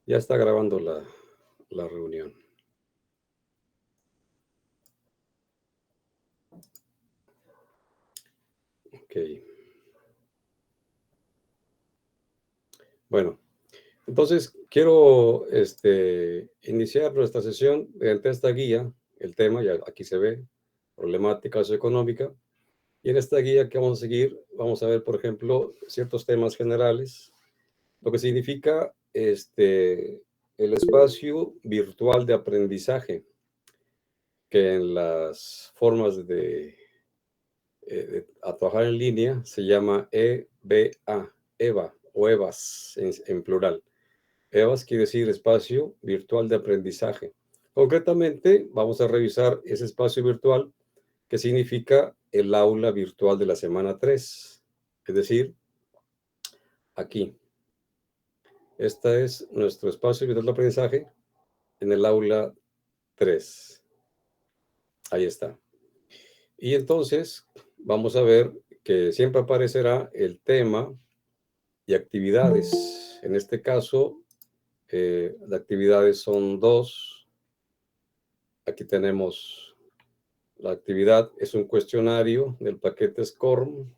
Ya está grabando la reunión. Ok. Bueno, entonces quiero iniciar nuestra sesión mediante esta guía. El tema, ya aquí se ve, problemática socioeconómica. Y en esta guía que vamos a seguir, vamos a ver, por ejemplo, ciertos temas generales, lo que significa el espacio virtual de aprendizaje, que en las formas a trabajar en línea se llama EBA, EVA o EVAS en plural. EVAS quiere decir espacio virtual de aprendizaje. Concretamente, vamos a revisar ese espacio virtual que significa el aula virtual de la semana 3, es decir, aquí. Este es nuestro espacio virtual de aprendizaje en el aula 3. Ahí está. Y entonces vamos a ver que siempre aparecerá el tema y actividades. En este caso, las actividades son dos. Aquí tenemos la actividad, es un cuestionario del paquete SCORM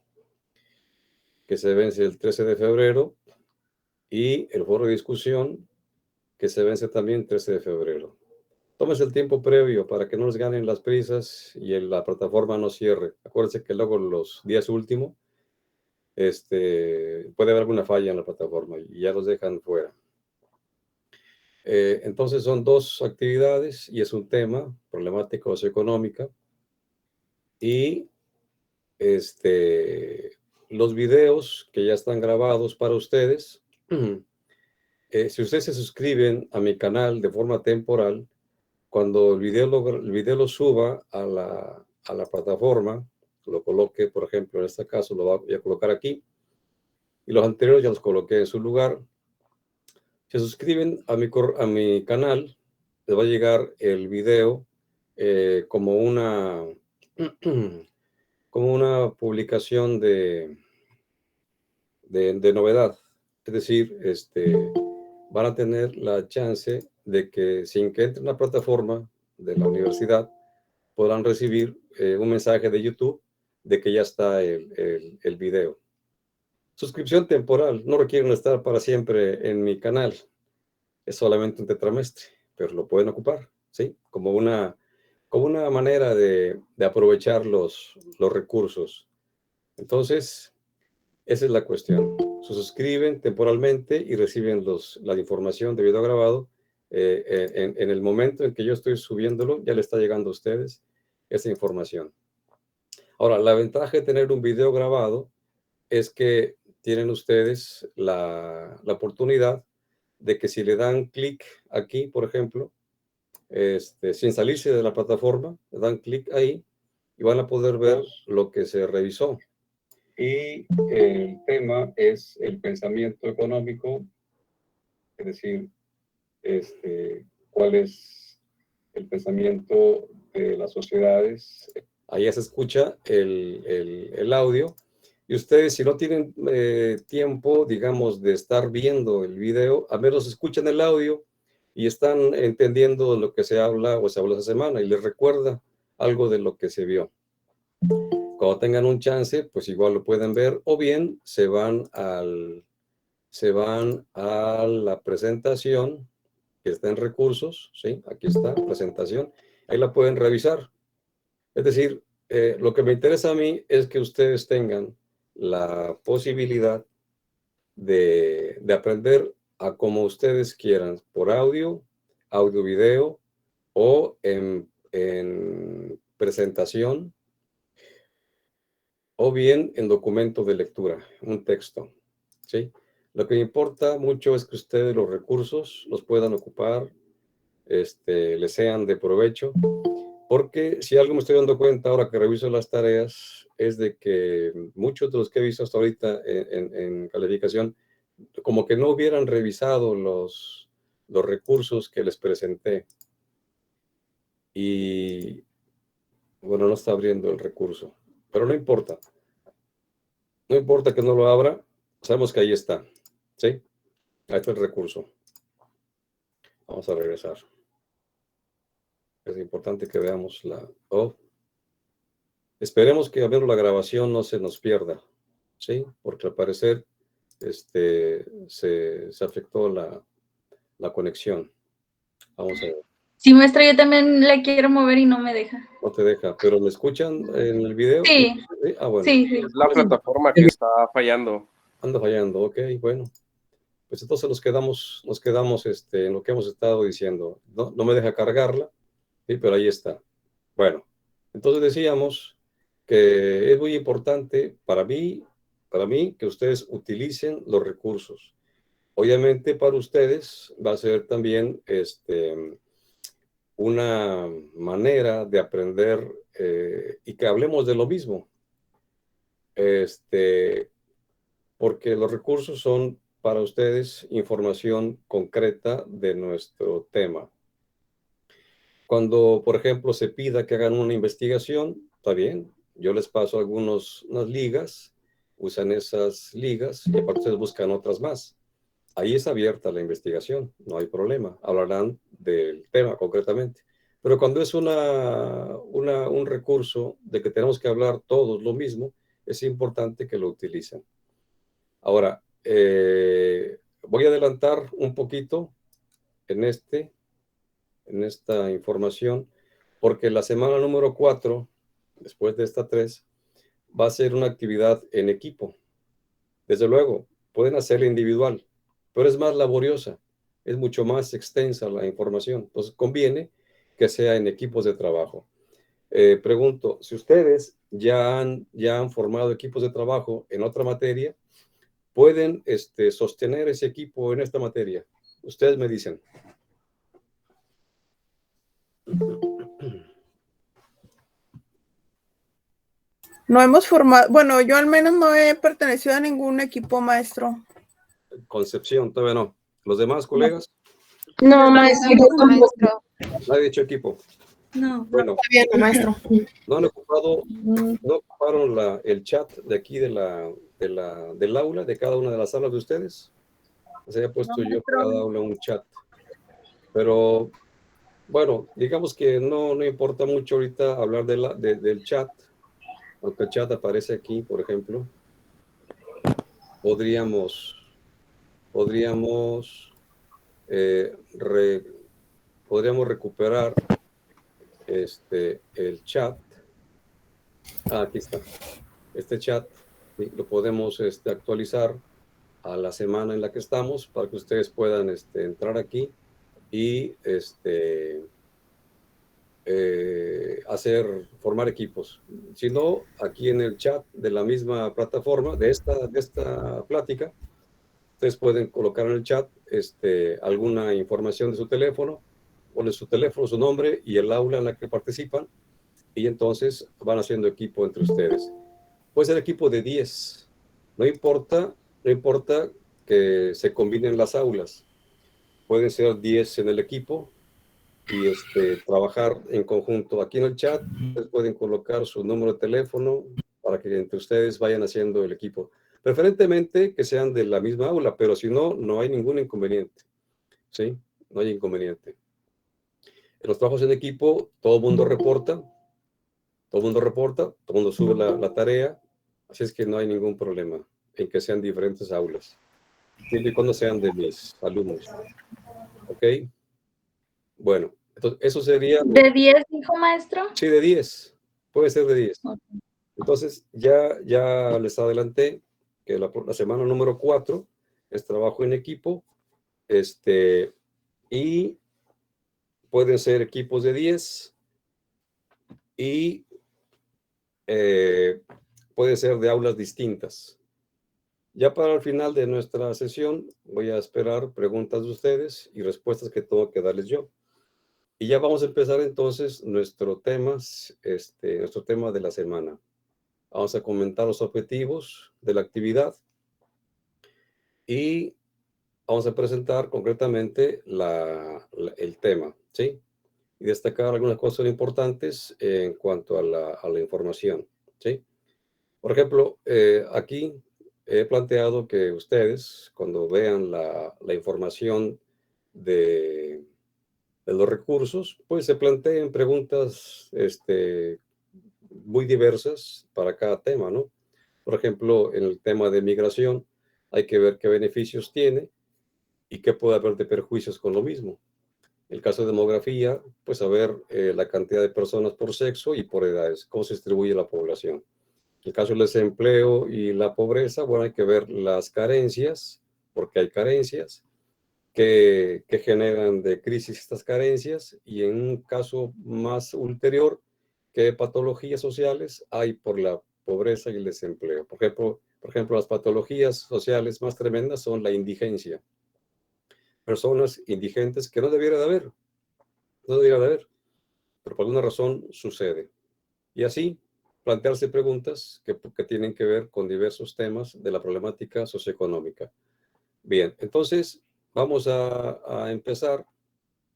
que se vence el 13 de febrero y el foro de discusión que se vence también el 13 de febrero. Tómese el tiempo previo para que no nos ganen las prisas y la plataforma no cierre. Acuérdense que luego los días últimos puede haber alguna falla en la plataforma y ya los dejan fuera. Entonces son dos actividades y es un tema, problemática socioeconómica. Y los videos que ya están grabados para ustedes, si ustedes se suscriben a mi canal de forma temporal, cuando el video lo suba a la plataforma, lo coloque, por ejemplo, en este caso lo voy a colocar aquí, y los anteriores ya los coloqué en su lugar. Se suscriben a mi canal, les va a llegar el video como como una publicación de novedad. Es decir, van a tener la chance de que sin que entre en la plataforma de la universidad, podrán recibir un mensaje de YouTube de que ya está el video. Suscripción temporal, no requieren estar para siempre en mi canal, es solamente un tetramestre, pero lo pueden ocupar, ¿sí? Como una manera de aprovechar los recursos. Entonces, esa es la cuestión. Se suscriben temporalmente y reciben la información de video grabado. En el momento en que yo estoy subiéndolo, ya le está llegando a ustedes esa información. Ahora, la ventaja de tener un video grabado es que tienen ustedes la oportunidad de que si le dan clic aquí, por ejemplo, sin salirse de la plataforma, le dan clic ahí y van a poder ver lo que se revisó. Y el tema es el pensamiento económico, es decir, cuál es el pensamiento de las sociedades. Ahí ya se escucha el audio. Y ustedes, si no tienen tiempo, digamos, de estar viendo el video, al menos escuchan el audio y están entendiendo lo que se habla o se habló esa semana y les recuerda algo de lo que se vio. Cuando tengan un chance, pues igual lo pueden ver, o bien se van a la presentación que está en recursos, ¿sí? Aquí está, presentación, ahí la pueden revisar. Es decir, lo que me interesa a mí es que ustedes tengan la posibilidad de aprender a como ustedes quieran, por audio, video o en presentación, o bien en documento de lectura, un texto, ¿sí? Lo que me importa mucho es que ustedes los recursos los puedan ocupar, les sean de provecho, porque si algo me estoy dando cuenta ahora que reviso las tareas es de que muchos de los que he visto hasta ahorita en calificación, como que no hubieran revisado los recursos que les presenté. Y bueno, no está abriendo el recurso, pero no importa. No importa que no lo abra, sabemos que ahí está, ¿sí? Ahí está el recurso. Vamos a regresar. Es importante que veamos Oh, esperemos que al menos la grabación no se nos pierda, ¿sí? Porque al parecer se afectó la conexión. Vamos a ver. Sí, maestra, yo también la quiero mover y no me deja. No te deja, pero ¿me escuchan en el video? Sí. ¿Sí? Ah, bueno. Sí, sí. Es la plataforma que está fallando. Anda fallando, ok, bueno. Pues entonces nos quedamos en lo que hemos estado diciendo. No me deja cargarla, ¿sí? Pero ahí está. Bueno, entonces decíamos que es muy importante para mí, que ustedes utilicen los recursos. Obviamente para ustedes va a ser también una manera de aprender y que hablemos de lo mismo. Porque los recursos son para ustedes información concreta de nuestro tema. Cuando, por ejemplo, se pida que hagan una investigación, está bien, yo les paso unas ligas, usan esas ligas y aparte ustedes buscan otras más. Ahí es abierta la investigación, no hay problema, hablarán del tema concretamente. Pero cuando es un recurso de que tenemos que hablar todos lo mismo, es importante que lo utilicen. Ahora, voy a adelantar un poquito en esta información, porque la semana número 4, después de esta 3, va a ser una actividad en equipo. Desde luego, pueden hacerla individual, pero es más laboriosa, es mucho más extensa la información. Entonces, conviene que sea en equipos de trabajo. Pregunto, si ustedes ya han formado equipos de trabajo en otra materia, ¿pueden sostener ese equipo en esta materia? Ustedes me dicen. No hemos formado, bueno, yo al menos no he pertenecido a ningún equipo, maestro. Concepción, todavía no. ¿Los demás colegas? No, maestro. Nadie ha dicho equipo. No. Bueno, Está bien, maestro. no ocuparon el chat de aquí del aula, de cada una de las salas de ustedes. Se había puesto yo para cada aula un chat. Pero bueno, digamos que no importa mucho ahorita hablar del chat, aunque el chat aparece aquí, por ejemplo. Podríamos recuperar el chat. Aquí está. Este chat, ¿sí? Lo podemos actualizar a la semana en la que estamos para que ustedes puedan entrar aquí y formar equipos. Si no, aquí en el chat de la misma plataforma, de esta plática, ustedes pueden colocar en el chat alguna información de su teléfono, ponen su teléfono, su nombre y el aula en la que participan, y entonces van haciendo equipo entre ustedes. Puede ser equipo de 10, no importa que se combinen las aulas, pueden ser 10 en el equipo y trabajar en conjunto. Aquí en el chat ustedes pueden colocar su número de teléfono para que entre ustedes vayan haciendo el equipo. Preferentemente que sean de la misma aula, pero si no, no hay ningún inconveniente. ¿Sí? No hay inconveniente. En los trabajos en equipo, todo el mundo reporta, todo el mundo sube la tarea, así es que no hay ningún problema en que sean diferentes aulas, siempre y cuando sean de mis alumnos. ¿Ok? Bueno, entonces eso sería... ¿De 10, dijo maestro? Sí, de 10. Puede ser de 10. Entonces, ya les adelanté que la semana número 4 es trabajo en equipo, y pueden ser equipos de 10 y puede ser de aulas distintas. Ya para el final de nuestra sesión voy a esperar preguntas de ustedes y respuestas que tengo que darles yo. Y ya vamos a empezar entonces nuestro tema de la semana. Vamos a comentar los objetivos de la actividad y vamos a presentar concretamente el tema, ¿sí? Y destacar algunas cosas importantes en cuanto a la información, ¿sí? Por ejemplo, aquí he planteado que ustedes, cuando vean la información de de los recursos, pues se plantean preguntas muy diversas para cada tema, ¿no? Por ejemplo, en el tema de migración, hay que ver qué beneficios tiene y qué puede haber de perjuicios con lo mismo. En el caso de demografía, pues saber la cantidad de personas por sexo y por edades, cómo se distribuye la población. En el caso del desempleo y la pobreza, bueno, hay que ver las carencias, porque hay carencias que generan de crisis estas carencias, y en un caso más ulterior, qué patologías sociales hay por la pobreza y el desempleo. Por ejemplo, las patologías sociales más tremendas son la indigencia. Personas indigentes que no debiera de haber, pero por alguna razón sucede. Y así plantearse preguntas que tienen que ver con diversos temas de la problemática socioeconómica. Bien, entonces vamos a empezar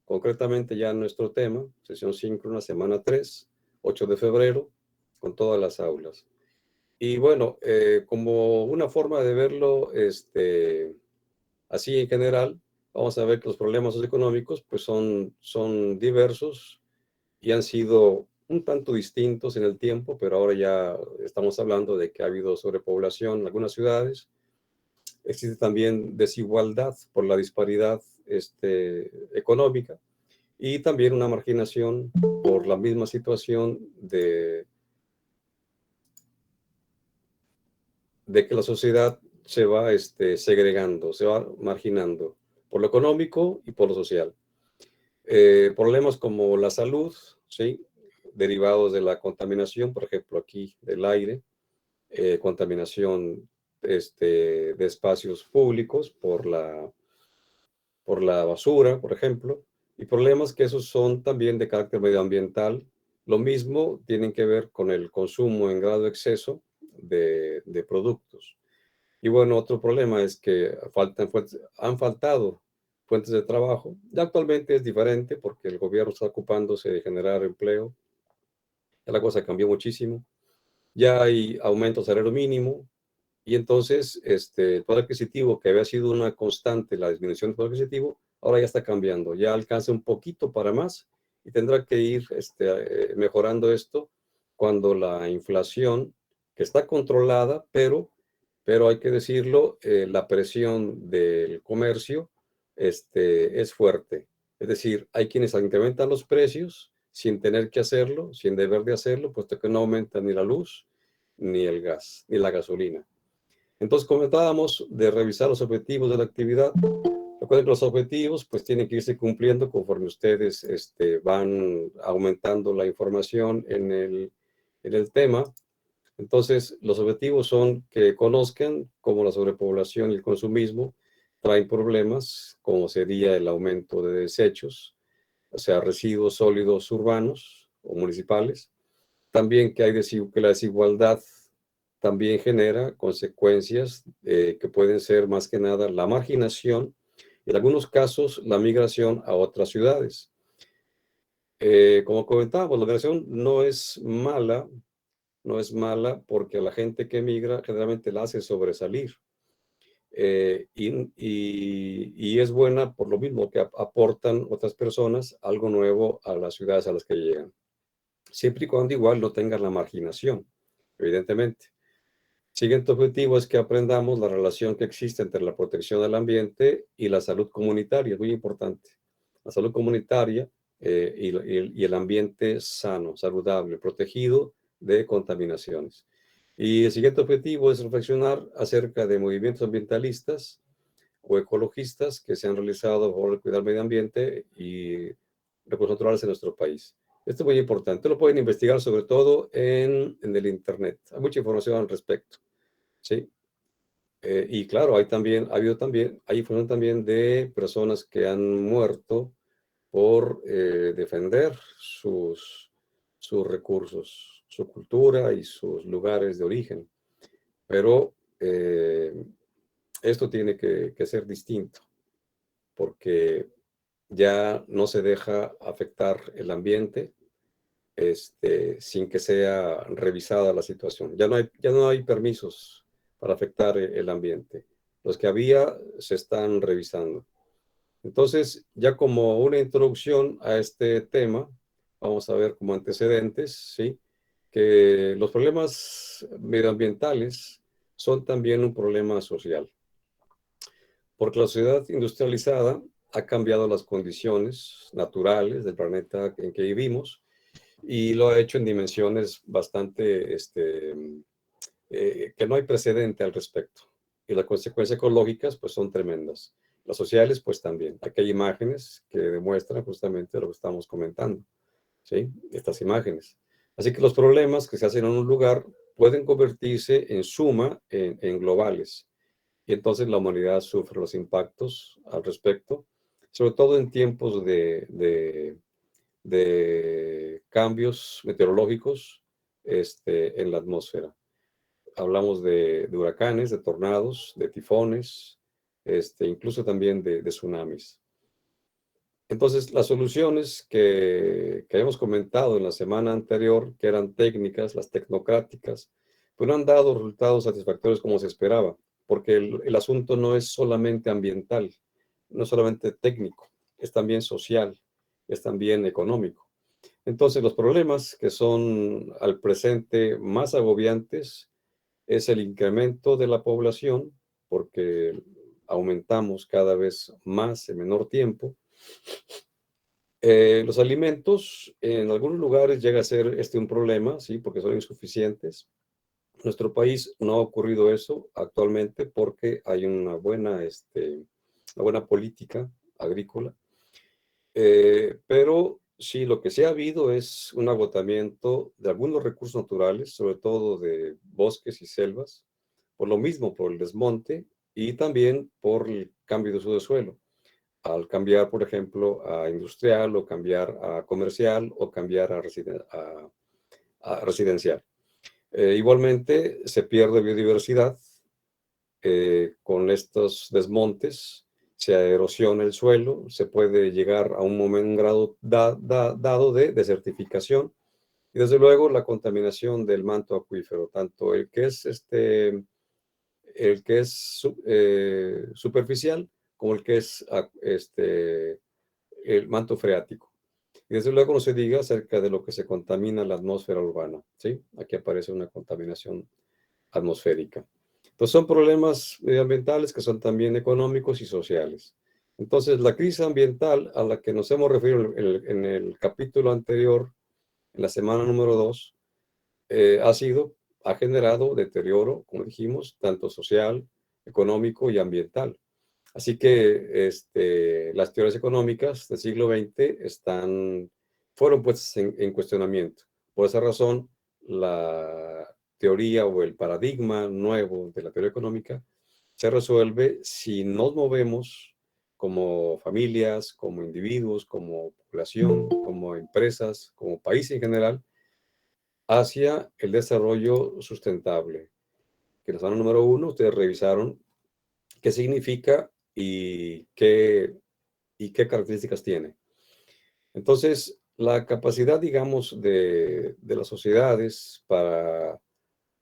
concretamente ya nuestro tema, sesión síncrona, semana 3, 8 de febrero, con todas las aulas. Y bueno, como una forma de verlo así en general, vamos a ver que los problemas socioeconómicos pues son diversos y han sido un tanto distintos en el tiempo, pero ahora ya estamos hablando de que ha habido sobrepoblación en algunas ciudades. Existe también desigualdad por la disparidad económica, y también una marginación por la misma situación de que la sociedad se va segregando, se va marginando por lo económico y por lo social. Problemas como la salud, ¿sí? Derivados de la contaminación, por ejemplo, aquí del aire, contaminación de espacios públicos por la basura, por ejemplo, y problemas que esos son también de carácter medioambiental. Lo mismo tienen que ver con el consumo en grado exceso de productos. Y bueno, otro problema es que han faltado fuentes de trabajo. Ya actualmente es diferente porque el gobierno está ocupándose de generar empleo. Ya la cosa cambió muchísimo. Ya hay aumento del salario mínimo, y entonces el poder adquisitivo, que había sido una constante, la disminución del poder adquisitivo, ahora ya está cambiando. Ya alcanza un poquito para más y tendrá que ir mejorando esto cuando la inflación, que está controlada, pero hay que decirlo, la presión del comercio es fuerte. Es decir, hay quienes incrementan los precios sin tener que hacerlo, sin deber de hacerlo, puesto que no aumenta ni la luz, ni el gas, ni la gasolina. Entonces comentábamos de revisar los objetivos de la actividad. Recuerden que los objetivos pues tienen que irse cumpliendo conforme ustedes van aumentando la información en el tema. Entonces, los objetivos son que conozcan cómo la sobrepoblación y el consumismo traen problemas, como sería el aumento de desechos, o sea, residuos sólidos urbanos o municipales. También que la desigualdad también genera consecuencias que pueden ser más que nada la marginación y en algunos casos la migración a otras ciudades. Como comentábamos, la migración no es mala porque la gente que migra generalmente la hace sobresalir. Y es buena por lo mismo que aportan otras personas algo nuevo a las ciudades a las que llegan. Siempre y cuando igual no tengan la marginación, evidentemente. Siguiente objetivo es que aprendamos la relación que existe entre la protección del ambiente y la salud comunitaria, es muy importante. La salud comunitaria y el ambiente sano, saludable, protegido de contaminaciones. Y el siguiente objetivo es reflexionar acerca de movimientos ambientalistas o ecologistas que se han realizado por cuidar el medio ambiente y recursos naturales en nuestro país. Esto es muy importante. Lo pueden investigar sobre todo en el Internet. Hay mucha información al respecto. ¿Sí? Y claro, hay información también de personas que han muerto por defender sus recursos, su cultura y sus lugares de origen. Pero esto tiene que ser distinto, porque ya no se deja afectar el ambiente sin que sea revisada la situación. Ya no hay permisos para afectar el ambiente. Los que había se están revisando. Entonces, ya como una introducción a este tema, vamos a ver como antecedentes, ¿sí? Que los problemas medioambientales son también un problema social, porque la sociedad industrializada ha cambiado las condiciones naturales del planeta en que vivimos y lo ha hecho en dimensiones bastante, que no hay precedente al respecto. Y las consecuencias ecológicas, pues, son tremendas. Las sociales, pues, también. Aquí hay imágenes que demuestran justamente lo que estamos comentando, ¿sí? Estas imágenes. Así que los problemas que se hacen en un lugar pueden convertirse en suma en globales. Y entonces la humanidad sufre los impactos al respecto, sobre todo en tiempos de cambios meteorológicos en la atmósfera. Hablamos de huracanes, de tornados, de tifones, incluso también de tsunamis. Entonces, las soluciones que hemos comentado en la semana anterior, que eran técnicas, las tecnocráticas, pues no han dado resultados satisfactorios como se esperaba, porque el asunto no es solamente ambiental, no es solamente técnico, es también social, es también económico. Entonces, los problemas que son al presente más agobiantes es el incremento de la población, porque aumentamos cada vez más en menor tiempo. Los alimentos, en algunos lugares llega a ser un problema, ¿sí? Porque son insuficientes. En nuestro país no ha ocurrido eso actualmente porque hay una buena política agrícola. Pero sí, lo que sí ha habido es un agotamiento de algunos recursos naturales, sobre todo de bosques y selvas, por lo mismo, por el desmonte y también por el cambio de uso de suelo. Al cambiar, por ejemplo, a industrial o cambiar a comercial o cambiar a residencial. Igualmente, se pierde biodiversidad con estos desmontes, se erosiona el suelo, se puede llegar a un grado dado de desertificación y desde luego la contaminación del manto acuífero, tanto el que es superficial como el que es el manto freático. Y desde luego no se diga acerca de lo que se contamina la atmósfera urbana, ¿sí? Aquí aparece una contaminación atmosférica. Entonces son problemas medioambientales que son también económicos y sociales. Entonces la crisis ambiental a la que nos hemos referido en el capítulo anterior, en la semana número 2, ha generado deterioro, como dijimos, tanto social, económico y ambiental. Así que las teorías económicas del siglo XX fueron puestas en cuestionamiento. Por esa razón, la teoría o el paradigma nuevo de la teoría económica se resuelve si nos movemos como familias, como individuos, como población, como empresas, como país en general, hacia el desarrollo sustentable. Que la semana número 1 ustedes revisaron qué significa y qué características tiene. Entonces, la capacidad, digamos, de las sociedades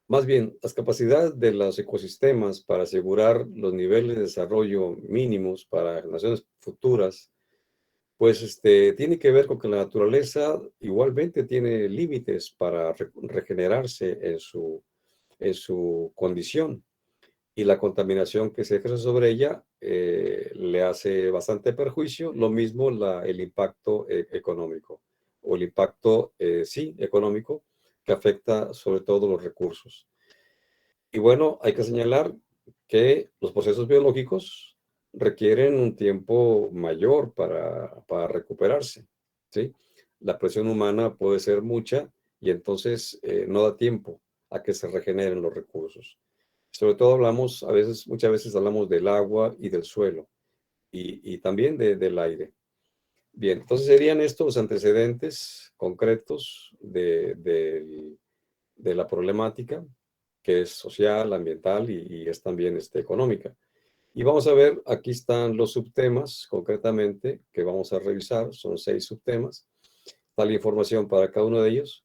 más bien, las capacidades de los ecosistemas para asegurar los niveles de desarrollo mínimos para generaciones futuras, pues tiene que ver con que la naturaleza igualmente tiene límites para regenerarse en su condición. Y la contaminación que se ejerce sobre ella le hace bastante perjuicio, lo mismo el impacto económico, o el impacto, sí, económico, que afecta sobre todo los recursos. Y bueno, hay que señalar que los procesos biológicos requieren un tiempo mayor para recuperarse, ¿sí? La presión humana puede ser mucha y entonces no da tiempo a que se regeneren los recursos. Sobre todo muchas veces hablamos del agua y del suelo y también del aire. Bien, entonces serían estos los antecedentes concretos de la problemática, que es social, ambiental y es también económica. Y vamos a ver, aquí están los subtemas concretamente que vamos a revisar, son 6 subtemas, está la información para cada uno de ellos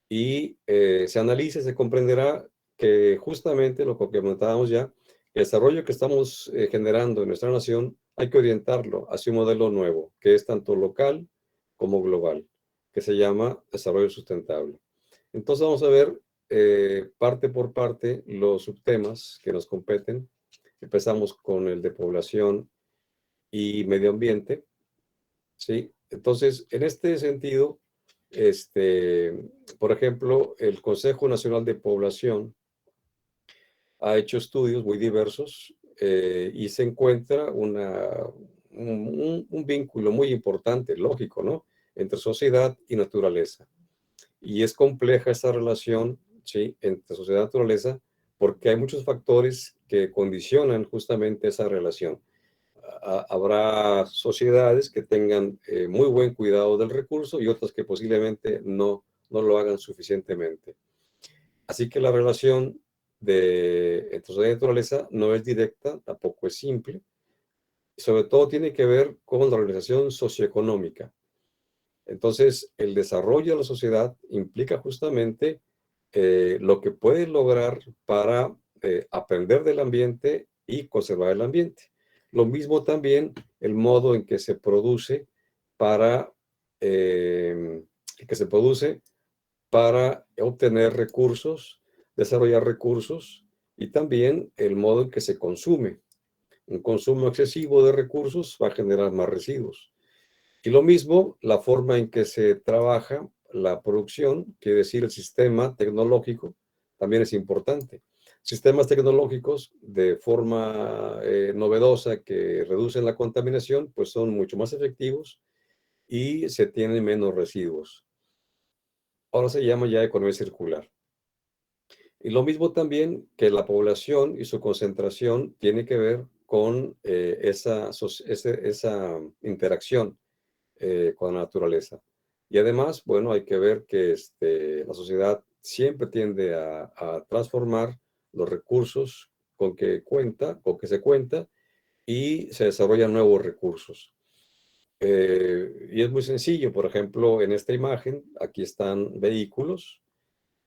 y se analiza y se comprenderá que justamente lo que comentábamos ya, el desarrollo que estamos generando en nuestra nación hay que orientarlo hacia un modelo nuevo, que es tanto local como global, que se llama desarrollo sustentable. Entonces vamos a ver parte por parte los subtemas que nos competen. Empezamos con el de población y medio ambiente, ¿sí? Entonces, en este sentido, por ejemplo, el Consejo Nacional de Población ha hecho estudios muy diversos y se encuentra un vínculo muy importante, lógico, ¿no? Entre sociedad y naturaleza. Y es compleja esta relación, ¿sí? Entre sociedad y naturaleza, porque hay muchos factores que condicionan justamente esa relación. Habrá sociedades que tengan muy buen cuidado del recurso y otras que posiblemente no lo hagan suficientemente. Así que la relación entre sociedad y naturaleza no es directa, tampoco es simple, y sobre todo tiene que ver con la organización socioeconómica. Entonces, el desarrollo de la sociedad implica justamente lo que puede lograr para aprender del ambiente y conservar el ambiente. Lo mismo también el modo en que se produce para, obtener recursos, desarrollar recursos y también el modo en que se consume. Un consumo excesivo de recursos va a generar más residuos. Y lo mismo, la forma en que se trabaja la producción, quiere decir el sistema tecnológico, también es importante. Sistemas tecnológicos de forma novedosa que reducen la contaminación, pues son mucho más efectivos y se tienen menos residuos. Ahora se llama ya economía circular. Y lo mismo también que la población y su concentración tiene que ver con esa interacción con la naturaleza. Y además, bueno, hay que ver que la sociedad siempre tiende a transformar los recursos con que se cuenta y se desarrollan nuevos recursos. Y es muy sencillo, por ejemplo, en esta imagen, aquí están vehículos,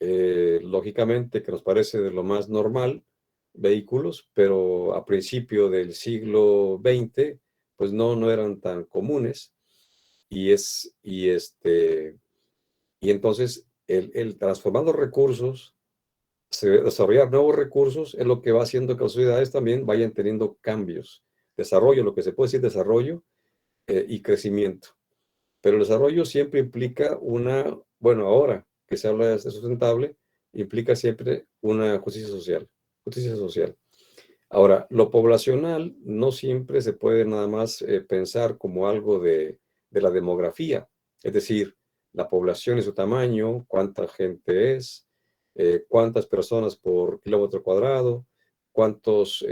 lógicamente que nos parece de lo más normal, vehículos, pero a principio del siglo XX, pues no eran tan comunes. Y entonces el transformar los recursos, desarrollar nuevos recursos, es lo que va haciendo que las sociedades también vayan teniendo cambios, desarrollo, lo que se puede decir desarrollo y crecimiento. Pero el desarrollo siempre implica bueno, ahora que se habla de sustentable, implica siempre una justicia social, justicia social. Ahora, lo poblacional no siempre se puede nada más pensar como algo de la demografía, es decir, la población y su tamaño, cuánta gente es, cuántas personas por kilómetro cuadrado, cuántos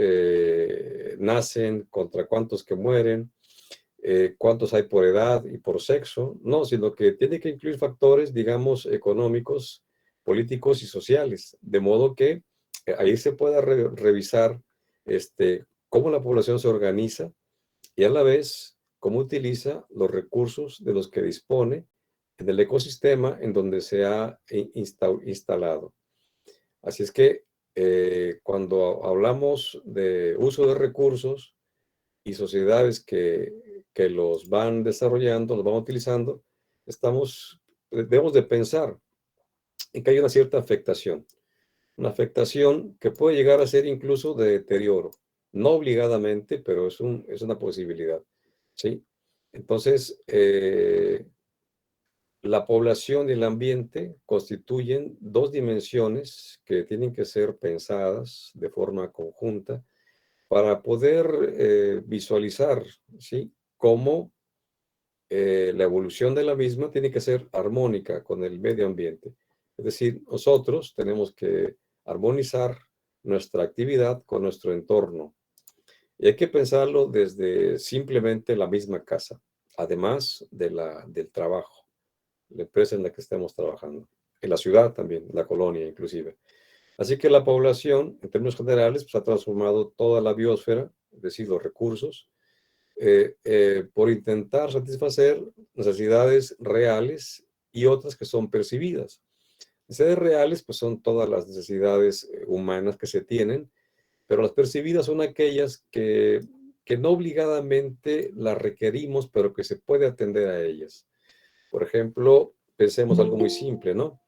nacen contra cuántos que mueren, cuántos hay por edad y por sexo, no, sino que tiene que incluir factores, digamos, económicos, políticos y sociales, de modo que ahí se pueda revisar cómo la población se organiza y a la vez cómo utiliza los recursos de los que dispone en el ecosistema en donde se ha instalado. Así es que cuando hablamos de uso de recursos y sociedades que los van desarrollando, los van utilizando, debemos de pensar en que hay una cierta afectación. Una afectación que puede llegar a ser incluso de deterioro. No obligadamente, pero es una posibilidad, ¿sí? Entonces, la población y el ambiente constituyen dos dimensiones que tienen que ser pensadas de forma conjunta para poder visualizar, ¿sí?, cómo la evolución de la misma tiene que ser armónica con el medio ambiente. Es decir, nosotros tenemos que armonizar nuestra actividad con nuestro entorno. Y hay que pensarlo desde simplemente la misma casa, además del trabajo, la empresa en la que estemos trabajando, en la ciudad también, la colonia inclusive. Así que la población, en términos generales, pues, ha transformado toda la biosfera, es decir, los recursos, por intentar satisfacer necesidades reales y otras que son percibidas. Necesidades reales, pues son todas las necesidades humanas que se tienen, pero las percibidas son aquellas que que no obligadamente las requerimos, pero que se puede atender a ellas. Por ejemplo, pensemos algo muy simple, ¿no?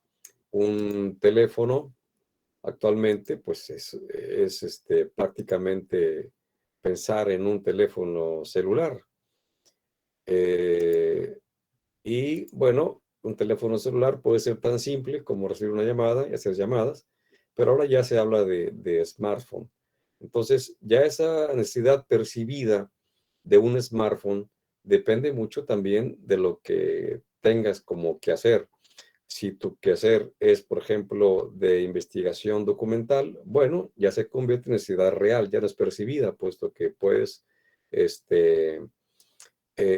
Un teléfono actualmente, pues es prácticamente pensar en un teléfono celular. Y bueno, un teléfono celular puede ser tan simple como recibir una llamada y hacer llamadas, pero ahora ya se habla de smartphone. Entonces, ya esa necesidad percibida de un smartphone depende mucho también de lo que tengas como que hacer. Si tu quehacer es, por ejemplo, de investigación documental, bueno, ya se convierte en necesidad real, ya no es percibida, puesto que puedes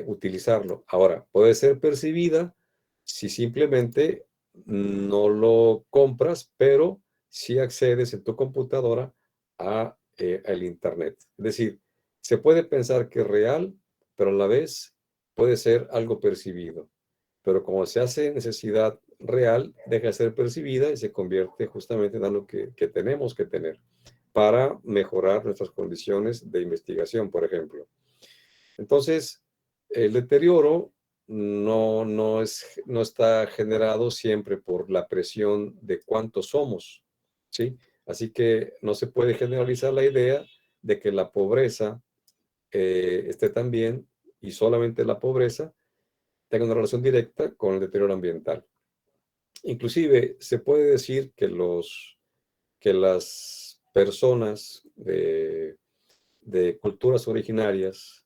utilizarlo. Ahora, puede ser percibida si simplemente no lo compras, pero sí accedes en tu computadora al Internet. Es decir, se puede pensar que es real, pero a la vez puede ser algo percibido. Pero como se hace necesidad real, deja de ser percibida y se convierte justamente en algo que tenemos que tener para mejorar nuestras condiciones de investigación, por ejemplo. Entonces, el deterioro no está generado siempre por la presión de cuántos somos, ¿sí? Así que no se puede generalizar la idea de que la pobreza esté también, y solamente la pobreza, tenga una relación directa con el deterioro ambiental. Inclusive, se puede decir que las personas de culturas originarias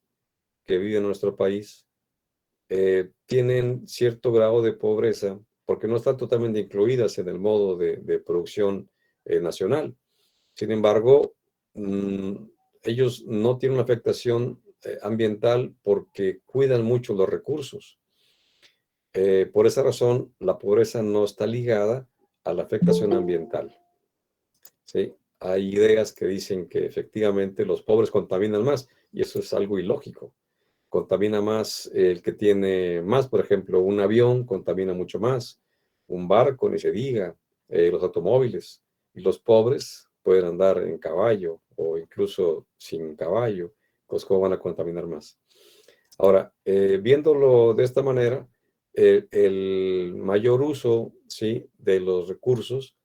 que viven en nuestro país tienen cierto grado de pobreza porque no están totalmente incluidas en el modo de producción nacional. Sin embargo, ellos no tienen una afectación ambiental porque cuidan mucho los recursos. Por esa razón, la pobreza no está ligada a la afectación ambiental, ¿sí? Hay ideas que dicen que efectivamente los pobres contaminan más, y eso es algo ilógico. Contamina más el que tiene más, por ejemplo, un avión contamina mucho más, un barco, ni se diga, los automóviles, y los pobres pueden andar en caballo o incluso sin caballo, pues cómo van a contaminar más. Ahora, viéndolo de esta manera, el mayor uso, ¿sí?, de los recursos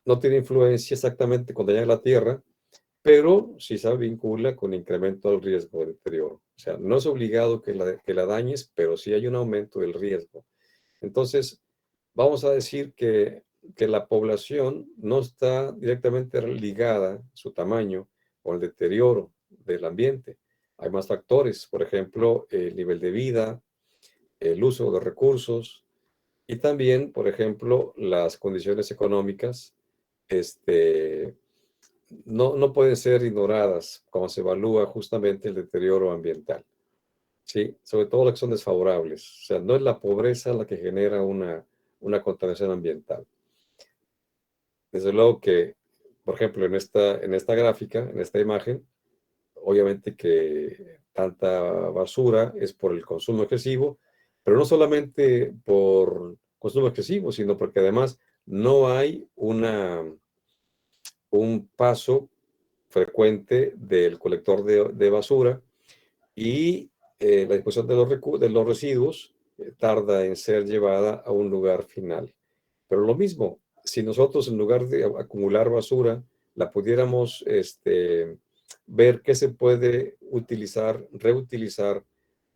no tiene influencia exactamente cuando llega a la Tierra, pero sí se vincula con incremento del riesgo de deterioro. O sea, no es obligado que la dañes, pero sí hay un aumento del riesgo. Entonces, vamos a decir que la población no está directamente ligada, su tamaño, con el deterioro del ambiente. Hay más factores, por ejemplo, el nivel de vida, el uso de los recursos y también, por ejemplo, las condiciones económicas, no pueden ser ignoradas cuando se evalúa justamente el deterioro ambiental, ¿sí? Sobre todo las que son desfavorables. O sea, no es la pobreza la que genera una contaminación ambiental. Desde luego que, por ejemplo, en esta gráfica, en esta imagen, obviamente que tanta basura es por el consumo excesivo, pero no solamente por consumo excesivo, sino porque además no hay un paso frecuente del colector de basura y la disposición de los residuos tarda en ser llevada a un lugar final. Pero lo mismo, si nosotros en lugar de acumular basura, la pudiéramos ver qué se puede utilizar, reutilizar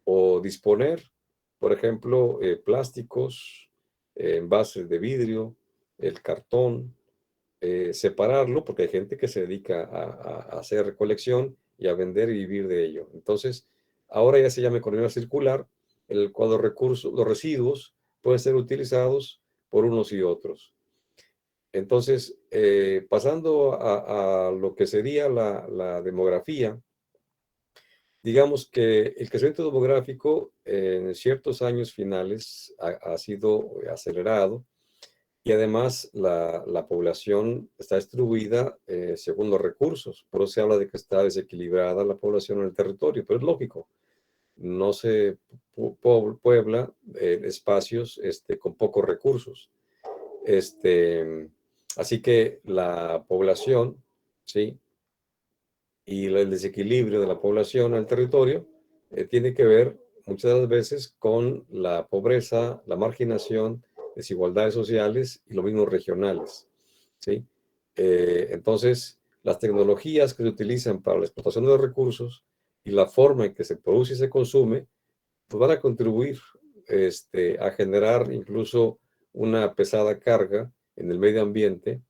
o disponer, por ejemplo, plásticos, envases de vidrio, el cartón, separarlo, porque hay gente que se dedica a hacer recolección y a vender y vivir de ello. Entonces, ahora ya se llama economía circular, en el cual los residuos pueden ser utilizados por unos y otros. Entonces, pasando a lo que sería la demografía, digamos que el crecimiento demográfico en ciertos años finales ha sido acelerado y además la población está distribuida según los recursos. Por eso se habla de que está desequilibrada la población en el territorio, pero es lógico. No se puebla espacios con pocos recursos. Así que la población, ¿sí?, y el desequilibrio de la población en el territorio tiene que ver muchas de las veces con la pobreza, la marginación, desigualdades sociales y lo mismo regionales, ¿sí? Entonces, las tecnologías que se utilizan para la explotación de los recursos y la forma en que se produce y se consume, pues van a contribuir a generar incluso una pesada carga en el medio ambiente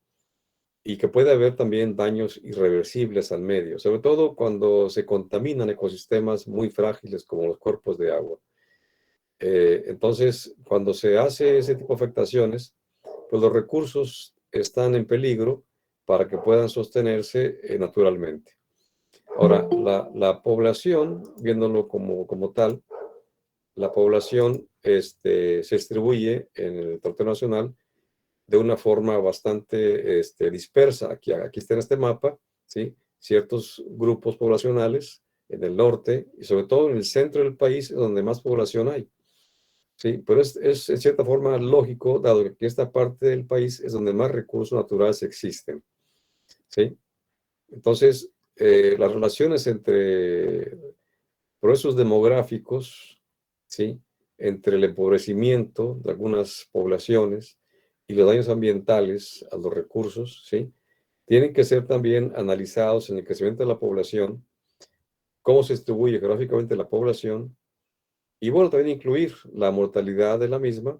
y que puede haber también daños irreversibles al medio, sobre todo cuando se contaminan ecosistemas muy frágiles como los cuerpos de agua. Entonces, cuando se hace ese tipo de afectaciones, pues los recursos están en peligro para que puedan sostenerse naturalmente. Ahora, la población, viéndolo como tal, la población se distribuye en el territorio nacional de una forma bastante dispersa. Aquí está en este mapa, ¿sí? Ciertos grupos poblacionales en el norte y sobre todo en el centro del país donde más población hay. Sí, pero es en cierta forma lógico, dado que esta parte del país es donde más recursos naturales existen. ¿Sí? Entonces, las relaciones entre procesos demográficos, ¿sí? Entre el empobrecimiento de algunas poblaciones y los daños ambientales a los recursos, ¿sí? Tienen que ser también analizados en el crecimiento de la población, cómo se distribuye geográficamente la población, y bueno, también incluir la mortalidad de la misma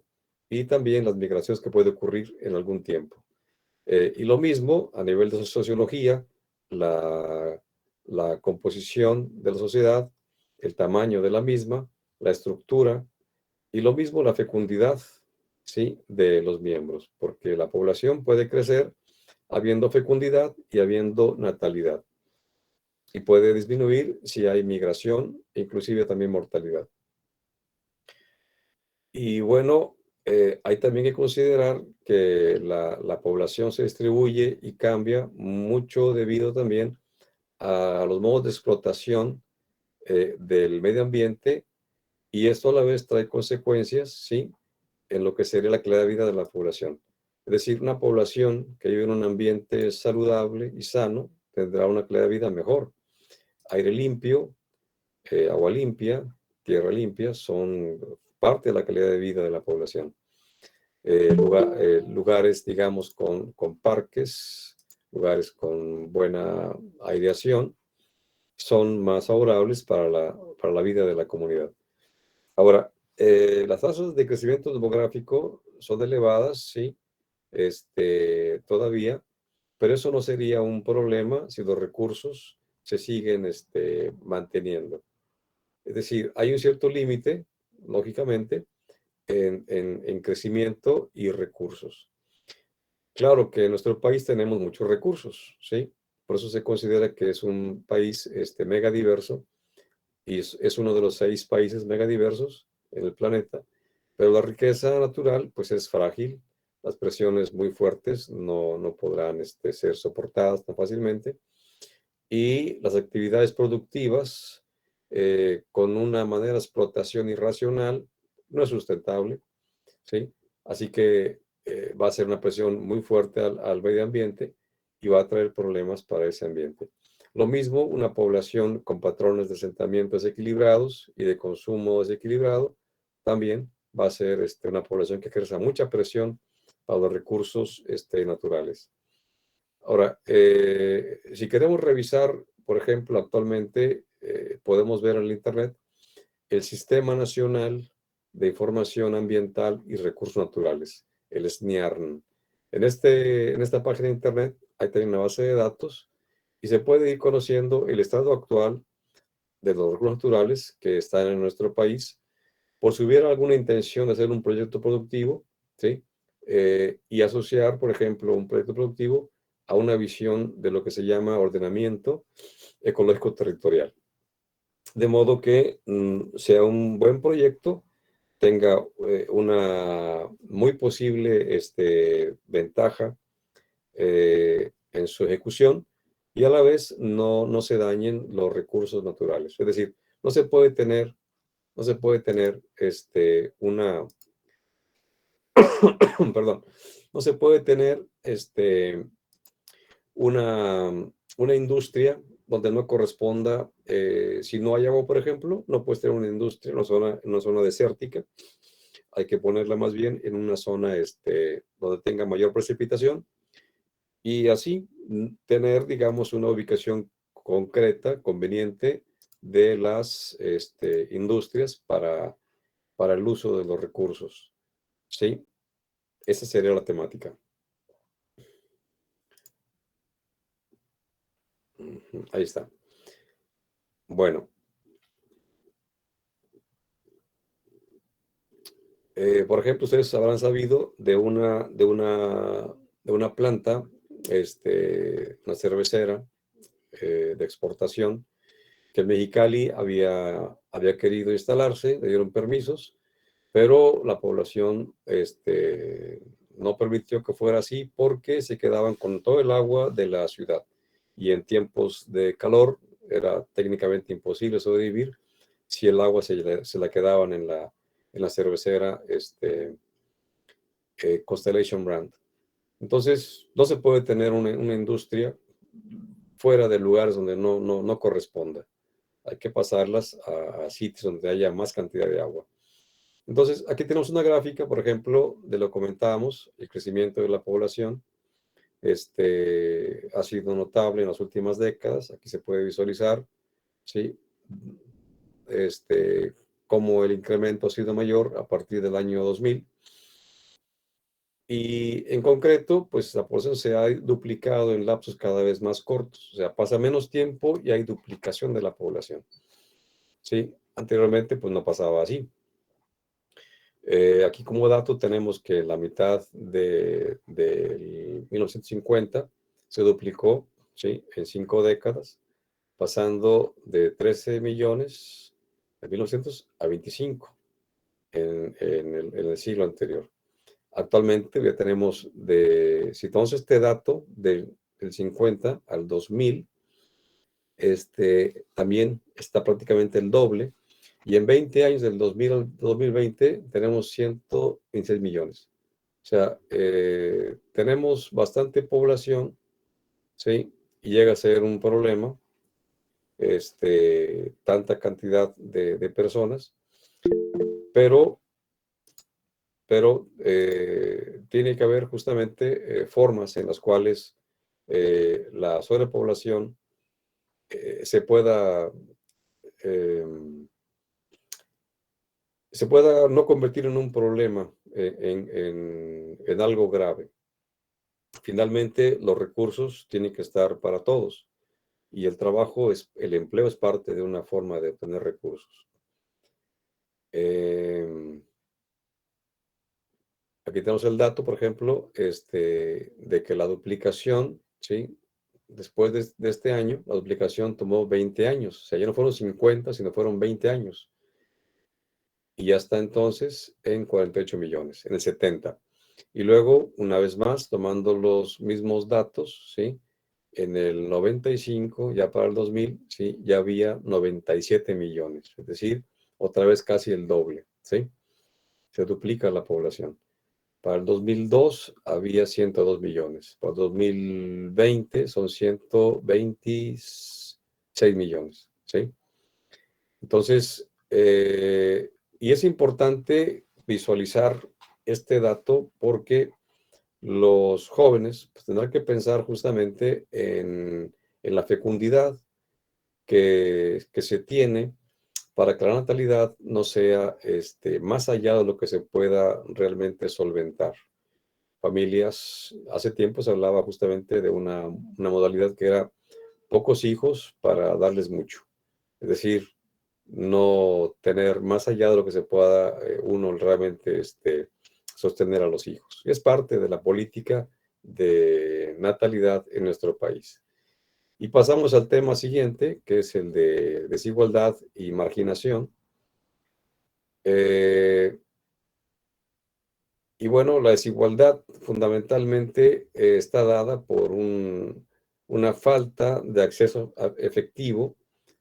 y también las migraciones que puede ocurrir en algún tiempo. Y lo mismo a nivel de sociología, la composición de la sociedad, el tamaño de la misma, la estructura y lo mismo la fecundidad, ¿sí? De los miembros, porque la población puede crecer habiendo fecundidad y habiendo natalidad. Y puede disminuir si hay migración, inclusive también mortalidad. Y bueno, hay también que considerar que la población se distribuye y cambia mucho debido también a los modos de explotación del medio ambiente, y esto a la vez trae consecuencias, ¿sí? En lo que sería la calidad de vida de la población. Es decir, una población que vive en un ambiente saludable y sano tendrá una calidad de vida mejor. Aire limpio, agua limpia, tierra limpia son parte de la calidad de vida de la población. Lugares, digamos, con parques, lugares con buena aireación, son más favorables para la vida de la comunidad. Ahora, las tasas de crecimiento demográfico son elevadas, sí, todavía, pero eso no sería un problema si los recursos se siguen manteniendo. Es decir, hay un cierto límite, lógicamente, en crecimiento y recursos. Claro que en nuestro país tenemos muchos recursos, ¿sí? Por eso se considera que es un país megadiverso y es uno de los 6 países megadiversos en el planeta, pero la riqueza natural pues es frágil, las presiones muy fuertes no podrán ser soportadas tan fácilmente, y las actividades productivas con una manera de explotación irracional no es sustentable, ¿sí? Así que va a ser una presión muy fuerte al medio ambiente y va a traer problemas para ese ambiente. Lo mismo, una población con patrones de asentamiento desequilibrados y de consumo desequilibrado también va a ser una población que ejerza mucha presión para los recursos naturales. Ahora, si queremos revisar, por ejemplo, actualmente podemos ver en el Internet el Sistema Nacional de Información Ambiental y Recursos Naturales, el SNIARN. En esta página de Internet hay también una base de datos y se puede ir conociendo el estado actual de los recursos naturales que están en nuestro país, por si hubiera alguna intención de hacer un proyecto productivo, ¿sí? Y asociar, por ejemplo, un proyecto productivo a una visión de lo que se llama ordenamiento ecológico territorial. De modo que sea un buen proyecto, tenga una muy posible ventaja en su ejecución y a la vez no se dañen los recursos naturales. Es decir, no se puede tener perdón, no se puede tener una industria donde no corresponda, si no hay agua, por ejemplo, no puedes tener una industria en una zona desértica. Hay que ponerla más bien en una zona donde tenga mayor precipitación y así tener, digamos, una ubicación concreta, conveniente de las industrias para el uso de los recursos. ¿Sí? Esa sería la temática. Ahí está. Bueno. Por ejemplo, ustedes habrán sabido de una planta, una cervecera de exportación, que en Mexicali había querido instalarse, le dieron permisos, pero la población no permitió que fuera así porque se quedaban con todo el agua de la ciudad. Y en tiempos de calor era técnicamente imposible sobrevivir si el agua se la quedaban en la cervecera Constellation Brand. Entonces, no se puede tener una industria fuera de lugares donde no corresponda. Hay que pasarlas a sitios donde haya más cantidad de agua. Entonces, aquí tenemos una gráfica, por ejemplo, de lo que comentábamos, el crecimiento de la población. Ha sido notable en las últimas décadas. Aquí se puede visualizar, ¿sí? Cómo el incremento ha sido mayor a partir del año 2000. Y en concreto, pues la población se ha duplicado en lapsos cada vez más cortos. O sea, pasa menos tiempo y hay duplicación de la población. ¿Sí? Anteriormente, pues no pasaba así. Aquí como dato tenemos que la mitad de 1950 se duplicó, ¿sí? En 5 décadas, pasando de 13 millones en 1900 a 25 en el siglo anterior. Actualmente ya tenemos, si tomamos este dato del 50 al 2000, también está prácticamente el doble. Y en 20 años, del 2000 al 2020, tenemos 126 millones. O sea, tenemos bastante población, ¿sí? Y llega a ser un problema, tanta cantidad de personas, pero tiene que haber justamente formas en las cuales la sobrepoblación se pueda no convertir en un problema, en algo grave. Finalmente, los recursos tienen que estar para todos y el empleo es parte de una forma de obtener recursos. Aquí tenemos el dato, por ejemplo, de que la duplicación, ¿sí? Después de este año, la duplicación tomó 20 años. O sea, ya no fueron 50, sino fueron 20 años. Y ya está entonces en 48 millones, en el 70. Y luego, una vez más, tomando los mismos datos, ¿sí? En el 95, ya para el 2000, ¿sí? Ya había 97 millones. Es decir, otra vez casi el doble, ¿sí? Se duplica la población. Para el 2002 había 102 millones. Para el 2020 son 126 millones, ¿sí? Entonces, y es importante visualizar este dato porque los jóvenes pues, tendrán que pensar justamente en la fecundidad que se tiene para que la natalidad no sea más allá de lo que se pueda realmente solventar. Familias, hace tiempo se hablaba justamente de una modalidad que era pocos hijos para darles mucho. Es decir, no tener más allá de lo que se pueda uno realmente sostener a los hijos. Es parte de la política de natalidad en nuestro país. Y pasamos al tema siguiente, que es el de desigualdad y marginación. Y bueno, la desigualdad fundamentalmente está dada por una falta de acceso efectivo,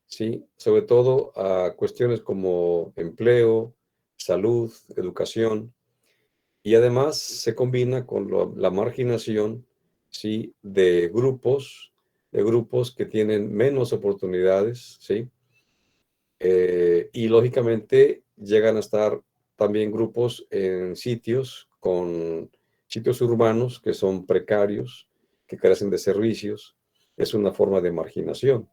¿sí? Sobre todo a cuestiones como empleo, salud, educación, y además se combina con la marginación, ¿sí? De grupos de grupos que tienen menos oportunidades, ¿sí? Y lógicamente llegan a estar también grupos en sitios urbanos que son precarios, que carecen de servicios. Es una forma de marginación.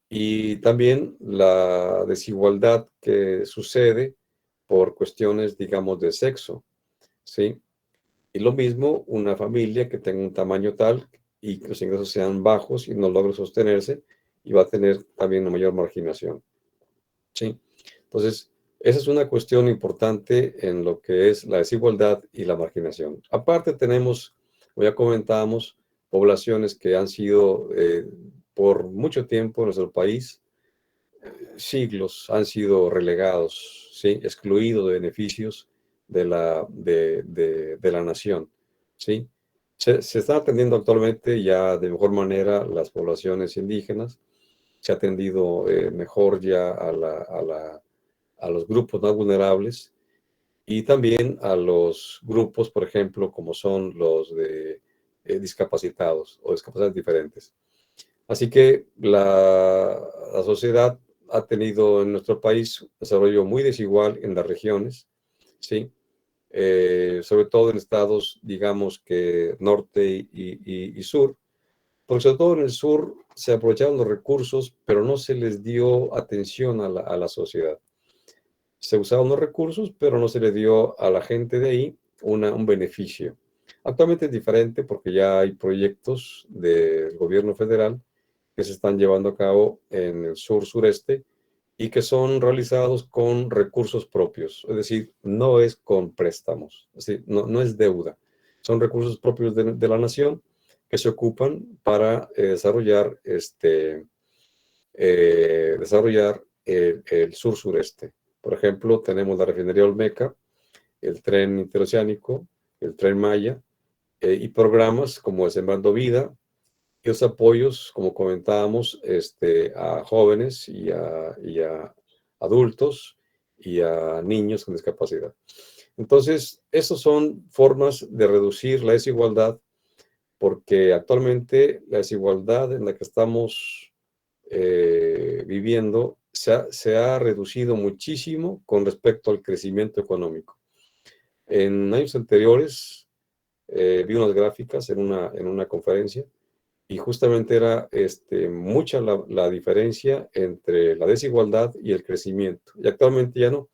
Y también la desigualdad que sucede por cuestiones, digamos, de sexo, ¿sí? Y lo mismo, una familia que tenga un tamaño tal y que los ingresos sean bajos y no logre sostenerse, y va a tener también una mayor marginación, ¿sí? Entonces, esa es una cuestión importante en lo que es la desigualdad y la marginación. Aparte tenemos, como ya comentábamos, poblaciones que han sido por mucho tiempo en nuestro país, siglos, han sido relegados, ¿sí? Excluidos de beneficios de la nación, ¿sí? Se está atendiendo actualmente ya de mejor manera las poblaciones indígenas, se ha atendido mejor ya a los grupos más vulnerables y también a los grupos, por ejemplo, como son los de discapacitados o discapacidades diferentes. Así que la sociedad ha tenido en nuestro país un desarrollo muy desigual en las regiones, ¿sí? Sobre todo en estados, digamos que norte y sur, porque sobre todo en el sur se aprovecharon los recursos, pero no se les dio atención a la sociedad. Se usaron los recursos, pero no se le dio a la gente de ahí un beneficio. Actualmente es diferente porque ya hay proyectos del gobierno federal que se están llevando a cabo en el sur-sureste y que son realizados con recursos propios, es decir, no es con préstamos, es decir, no es deuda, son recursos propios de la nación que se ocupan para desarrollar el sur-sureste. Por ejemplo, tenemos la refinería Olmeca, el tren interoceánico, el tren Maya, y programas como el Sembrando Vida, y los apoyos, como comentábamos, a jóvenes y a adultos y a niños con discapacidad. Entonces, esas son formas de reducir la desigualdad, porque actualmente la desigualdad en la que estamos viviendo se ha reducido muchísimo con respecto al crecimiento económico. En años anteriores, vi unas gráficas en una conferencia y justamente era mucha la diferencia entre la desigualdad y el crecimiento. Y actualmente ya no.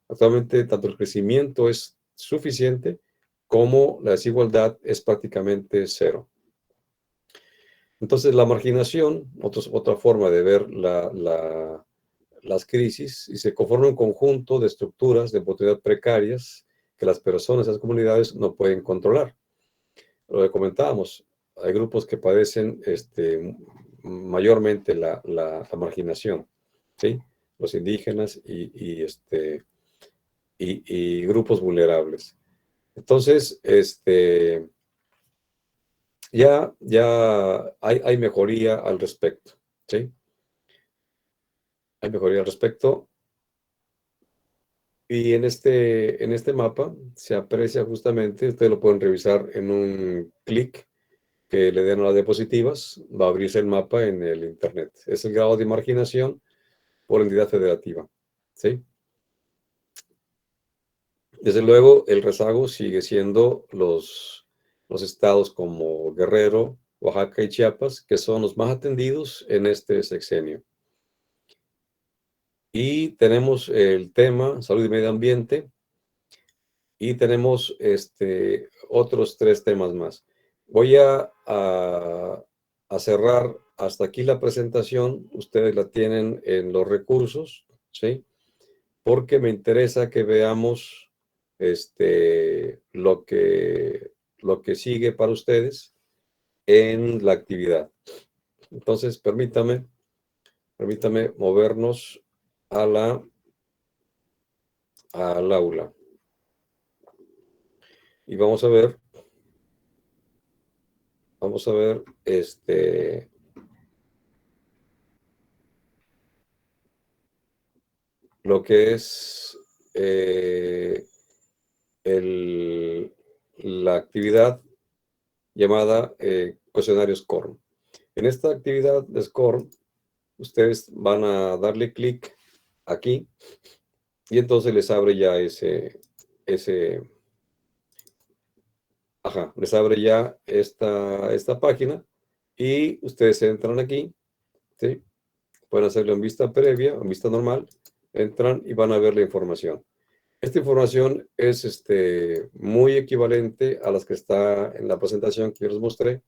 Actualmente tanto el crecimiento es suficiente como la desigualdad es prácticamente cero. Entonces la marginación, otra forma de ver las crisis, y se conforma un conjunto de estructuras de oportunidad precarias que las personas, las comunidades no pueden controlar. Lo que comentábamos, hay grupos que padecen mayormente la marginación, ¿sí? Los indígenas y grupos vulnerables. Entonces, ya hay mejoría al respecto, ¿sí? Hay mejoría al respecto. Y en este mapa se aprecia justamente, ustedes lo pueden revisar en un clic que le den a las diapositivas, va a abrirse el mapa en el Internet. Es el grado de marginación por entidad federativa, ¿sí? Desde luego, el rezago sigue siendo los estados como Guerrero, Oaxaca y Chiapas, que son los más atendidos en este sexenio. Y tenemos el tema salud y medio ambiente, y tenemos otros 3 temas más. Voy a cerrar hasta aquí la presentación. Ustedes la tienen en los recursos, ¿sí? Porque me interesa que veamos lo que sigue para ustedes en la actividad. Entonces, permítame movernos al aula. Y vamos a ver lo que es la actividad llamada cuestionarios SCORM. En esta actividad de SCORM, ustedes van a darle clic aquí y entonces les abre ya les abre ya esta página y ustedes entran aquí, ¿sí? Pueden hacerlo en vista previa, en vista normal, entran y van a ver la información. Esta información es muy equivalente a las que está en la presentación que yo les mostré.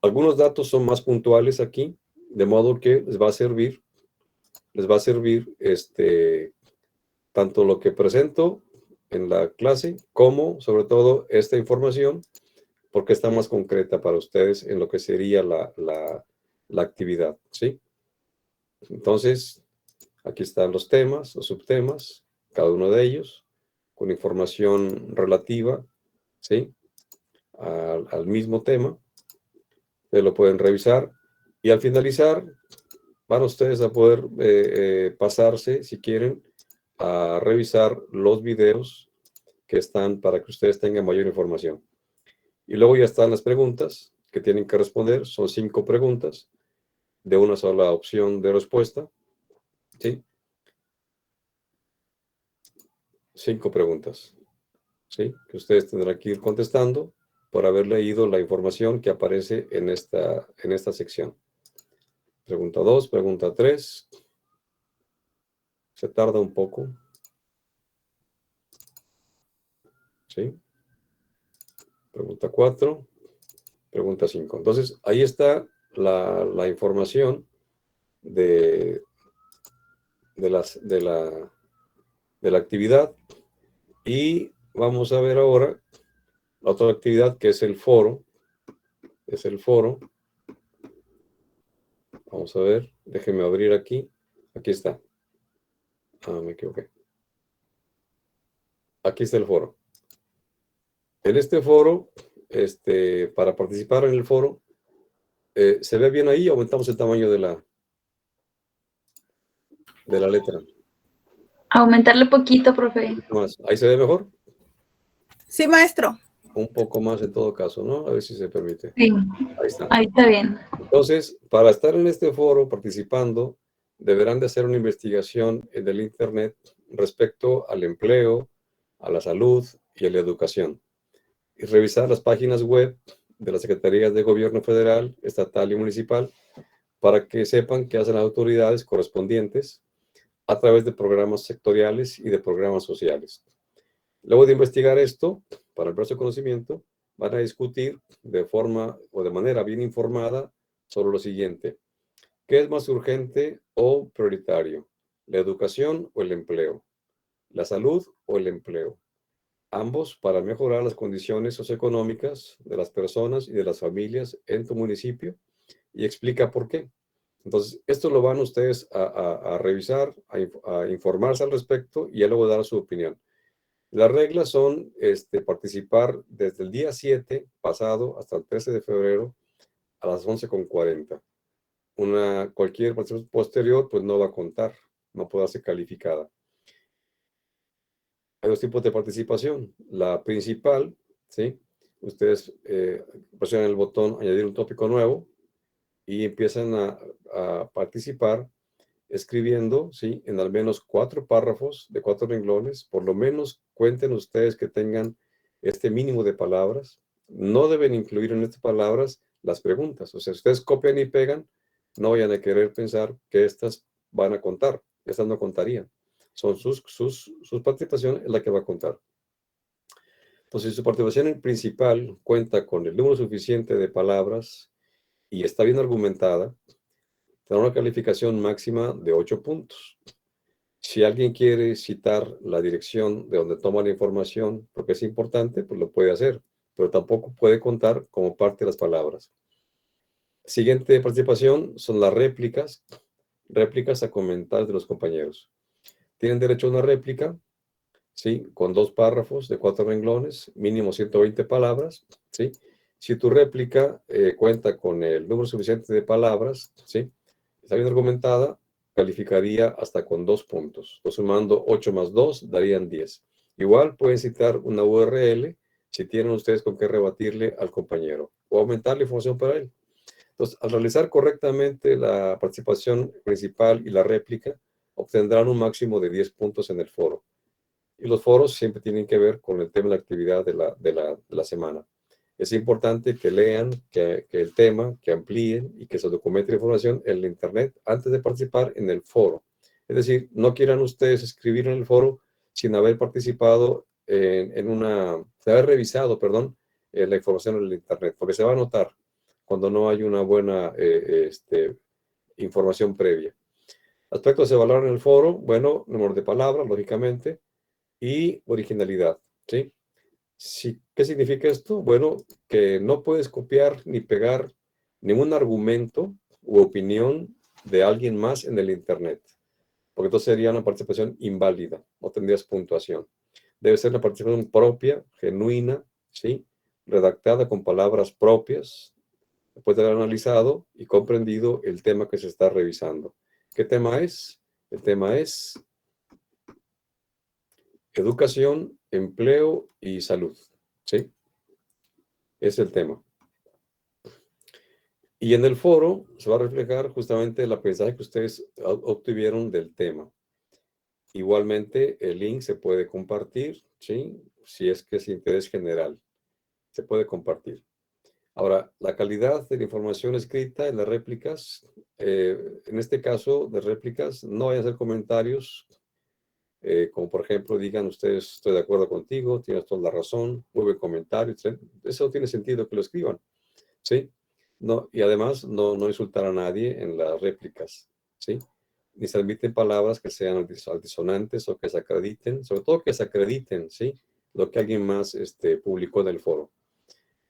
Algunos datos son más puntuales aquí, de modo que les va a servir tanto lo que presento en la clase como, sobre todo, esta información, porque está más concreta para ustedes en lo que sería la actividad, ¿sí? Entonces, aquí están los temas, los subtemas, cada uno de ellos, con información relativa, ¿sí? Al mismo tema. Ustedes lo pueden revisar y al finalizar van ustedes a poder pasarse, si quieren, a revisar los videos que están para que ustedes tengan mayor información. Y luego ya están las preguntas que tienen que responder. Son 5 preguntas de una sola opción de respuesta, ¿sí? 5 preguntas, ¿sí? Que ustedes tendrán que ir contestando por haber leído la información que aparece en esta sección. Pregunta 2, pregunta 3. Se tarda un poco, ¿sí? Pregunta 4, pregunta 5. Entonces, ahí está la información de la actividad. Y vamos a ver ahora la otra actividad, que es el foro. Es el foro. Vamos a ver, déjenme abrir aquí. Aquí está. Me equivoqué. Aquí está el foro. En este foro, para participar en el foro, ¿se ve bien ahí? Aumentamos el tamaño de la letra. Aumentarle poquito, profe. Más. ¿Ahí se ve mejor? Sí, maestro. Un poco más en todo caso, ¿no? A ver si se permite. Sí, Ahí está. ahí está bien. Entonces, para estar en este foro participando, deberán de hacer una investigación en el Internet respecto al empleo, a la salud y a la educación. Y revisar las páginas web de las Secretarías de Gobierno Federal, Estatal y Municipal para que sepan qué hacen las autoridades correspondientes a través de programas sectoriales y de programas sociales. Luego de investigar esto, para el proceso de conocimiento, van a discutir de forma o de manera bien informada sobre lo siguiente. ¿Qué es más urgente o prioritario? ¿La educación o el empleo? ¿La salud o el empleo? Ambos para mejorar las condiciones socioeconómicas de las personas y de las familias en tu municipio, y explica por qué. Entonces, esto lo van ustedes a revisar, a informarse al respecto y luego dar su opinión. Las reglas son participar desde el día 7 pasado hasta el 13 de febrero a las 11:40. Cualquier participación posterior pues no va a contar, no puede ser calificada. Hay 2 tipos de participación. La principal, ¿sí? Ustedes presionan el botón añadir un tópico nuevo y empiezan a participar escribiendo, ¿sí? En al menos 4 párrafos de 4 renglones. Por lo menos cuenten ustedes que tengan este mínimo de palabras. No deben incluir en estas palabras las preguntas. O sea, si ustedes copian y pegan, no vayan a querer pensar que estas van a contar. Estas no contarían. Son sus participaciones es la que va a contar. Entonces, si su participación principal cuenta con el número suficiente de palabras y está bien argumentada, tendrá una calificación máxima de 8 puntos. Si alguien quiere citar la dirección de donde toma la información, porque es importante, pues lo puede hacer, pero tampoco puede contar como parte de las palabras. Siguiente participación son las réplicas a comentarios de los compañeros. Tienen derecho a una réplica, ¿sí? Con 2 párrafos de 4 renglones, mínimo 120 palabras, ¿sí? Si tu réplica cuenta con el número suficiente de palabras, ¿sí? Está bien argumentada, calificaría hasta con 2 puntos. Entonces, sumando 8 más 2, darían 10. Igual pueden citar una URL si tienen ustedes con qué rebatirle al compañero o aumentar la información para él. Entonces, al realizar correctamente la participación principal y la réplica, obtendrán un máximo de 10 puntos en el foro. Y los foros siempre tienen que ver con el tema de la actividad de la semana. Es importante que lean, que el tema, que amplíen y que se documente la información en el Internet antes de participar en el foro. Es decir, no quieran ustedes escribir en el foro sin haber participado sin haber revisado, perdón, la información en el Internet, porque se va a notar cuando no hay una buena información previa. Aspectos a evaluar en el foro, bueno, número de palabras, lógicamente, y originalidad, ¿sí? ¿Qué significa esto? Bueno, que no puedes copiar ni pegar ningún argumento u opinión de alguien más en el Internet, porque entonces sería una participación inválida, no tendrías puntuación. Debe ser una participación propia, genuina, ¿sí? Redactada con palabras propias, después de haber analizado y comprendido el tema que se está revisando. ¿Qué tema es? El tema es educación, empleo y salud, ¿sí? Es el tema. Y en el foro se va a reflejar justamente el aprendizaje que ustedes obtuvieron del tema. Igualmente, el link se puede compartir, ¿sí? Si es que es interés general, se puede compartir. Ahora, la calidad de la información escrita en las réplicas, en este caso de réplicas, no vayan a hacer comentarios, como por ejemplo digan ustedes, estoy de acuerdo contigo, tienes toda la razón, muy buen comentario, etc. Eso tiene sentido que lo escriban, ¿sí? No, y además no insultar a nadie en las réplicas, ¿sí? Ni se admiten palabras que sean altisonantes o que se acrediten, sobre todo que se acrediten, ¿sí? Lo que alguien más publicó en el foro.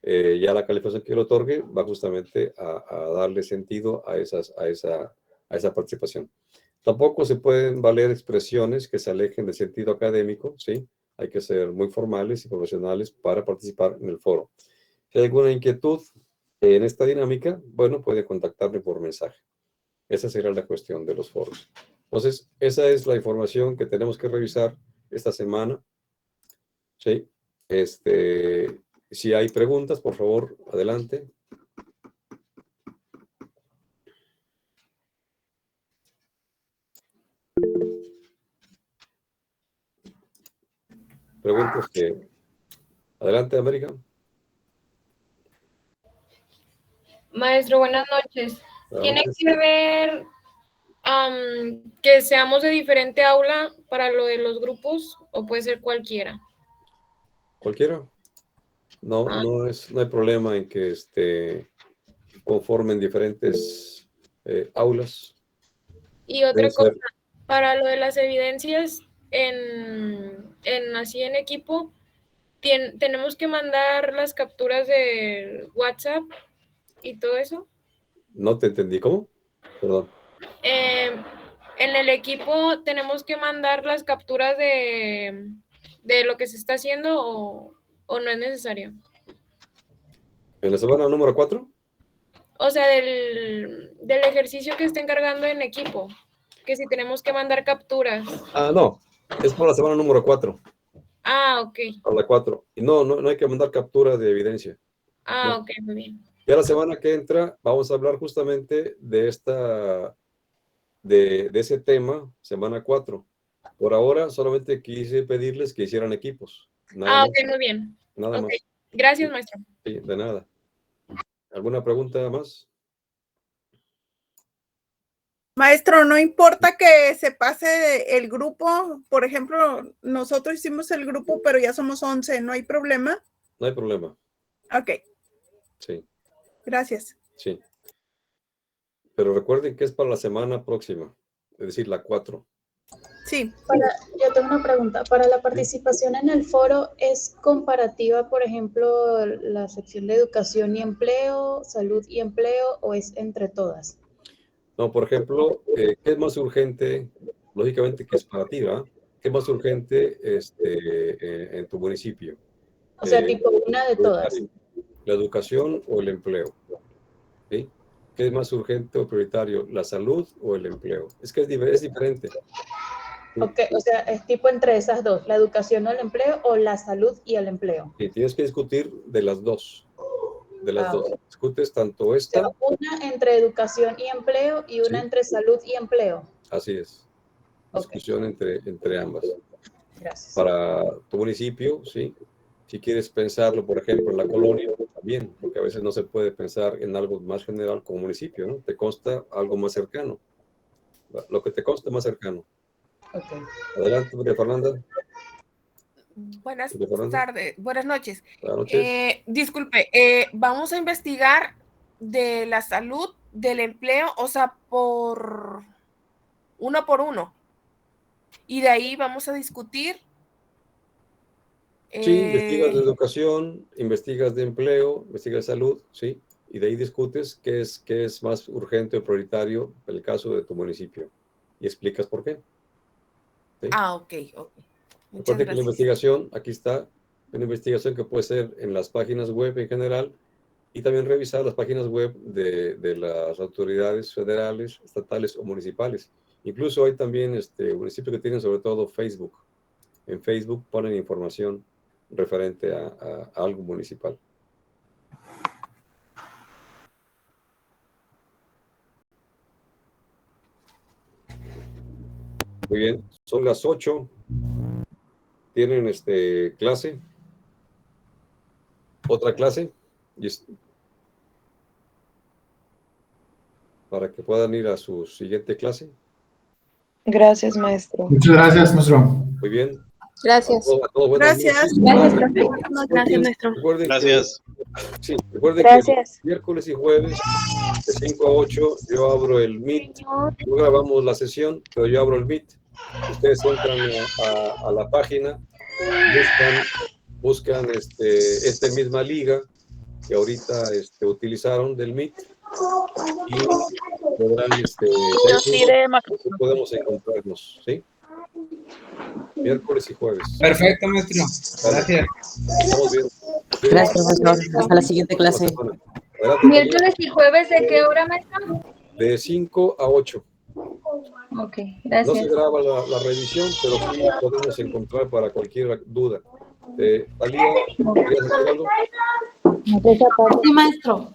Ya la calificación que lo otorgue va justamente a darle sentido a esa participación. Tampoco se pueden valer expresiones que se alejen del sentido académico, ¿sí? Hay que ser muy formales y profesionales para participar en el foro. Si hay alguna inquietud en esta dinámica, bueno, puede contactarme por mensaje. Esa sería la cuestión de los foros. Entonces, esa es la información que tenemos que revisar esta semana, ¿sí? Si hay preguntas, por favor, adelante. Preguntas que... Adelante, América. Maestro, buenas noches. ¿Tiene que ver que seamos de diferente aula para lo de los grupos o puede ser cualquiera? ¿Cualquiera? No hay problema en que conformen diferentes aulas. Y otra Puede cosa, ser. para lo de las evidencias así en equipo, ¿tenemos que mandar las capturas de WhatsApp y todo eso? No te entendí, ¿cómo? Perdón. En el equipo tenemos que mandar las capturas de lo que se está haciendo o no es necesario. ¿En la semana número 4? O sea, del ejercicio que está encargando en equipo, que si tenemos que mandar capturas. No, es por la semana número 4. Ok. Por la 4. Y no hay que mandar captura de evidencia. No. Ok, muy bien. Ya la semana que entra vamos a hablar justamente de ese tema, semana 4. Por ahora solamente quise pedirles que hicieran equipos. Nada Ok, muy bien. Nada más. Gracias, maestro. Sí, de nada. ¿Alguna pregunta más? Maestro, no importa que se pase el grupo, por ejemplo, nosotros hicimos el grupo, pero ya somos 11, ¿no hay problema? No hay problema. Ok. Sí. Gracias. Sí. Pero recuerden que es para la semana próxima, es decir, la 4. Sí. Yo tengo una pregunta. Para la participación en el foro, ¿es comparativa, por ejemplo, la sección de educación y empleo, salud y empleo, o es entre todas? No, por ejemplo, ¿qué es más urgente? Lógicamente que es para ti, ¿verdad? ¿Qué es más urgente en tu municipio? O sea, tipo una de todas. ¿La educación o el empleo? ¿Sí? ¿Qué es más urgente o prioritario? ¿La salud o el empleo? Es que es diferente. Ok, o sea, es tipo entre esas dos, la educación o el empleo, o la salud y el empleo. Sí, tienes que discutir de las dos. de las dos. Ok. Discutes tanto O esta, sea, una entre educación y empleo y una Sí. entre salud y empleo. así es, Ok. discusión entre ambas. Gracias. Para tu municipio, sí. Si quieres pensarlo, por ejemplo, en la colonia, también, porque a veces no se puede pensar en algo más general como municipio, ¿no? Te consta algo más cercano, lo que te consta más cercano. Ok. Adelante, María Fernanda. Buenas María Fernanda, tardes, buenas noches. buenas noches. Disculpe, vamos a investigar de la salud, del empleo, o sea, por uno. Y de ahí vamos a discutir. Sí, investigas de eh, educación, investigas de empleo, investigas de salud, sí, y de ahí discutes qué es más urgente o prioritario en el caso de tu municipio y explicas por qué. ¿Sí? ok. Muchas Recuerda que la gracias. investigación, aquí está, una investigación que puede ser en las páginas web en general y también revisar las páginas web de las autoridades federales, estatales o municipales. Incluso hay también municipios que tienen sobre todo Facebook. En Facebook ponen información referente a algo municipal. Muy bien, son las 8. Tienen clase, otra clase, para que puedan ir a su siguiente clase. Gracias, maestro. Muchas gracias, maestro. Muy bien. Gracias. A todos buenas Gracias. noches. Gracias, profe. Buenas noches. Gracias, maestro. Recuerden Gracias. recuerden Gracias. que miércoles y jueves de 5 a 8 yo abro el Meet. No grabamos la sesión, pero yo abro el Meet. Ustedes entran a la página, buscan esta misma liga que ahorita utilizaron del Meet y podrán podemos encontrarnos, ¿sí? Miércoles y jueves. Perfecto, maestro. Gracias. Estamos bien. Gracias, maestro. Hasta la siguiente clase. Adelante, Miércoles y jueves, ¿de qué hora, maestro? de 5 a 8. Ok, No se gracias. graba la revisión, pero sí podemos encontrar para cualquier duda. Talía, ¿querías decir algo? Sí, maestro.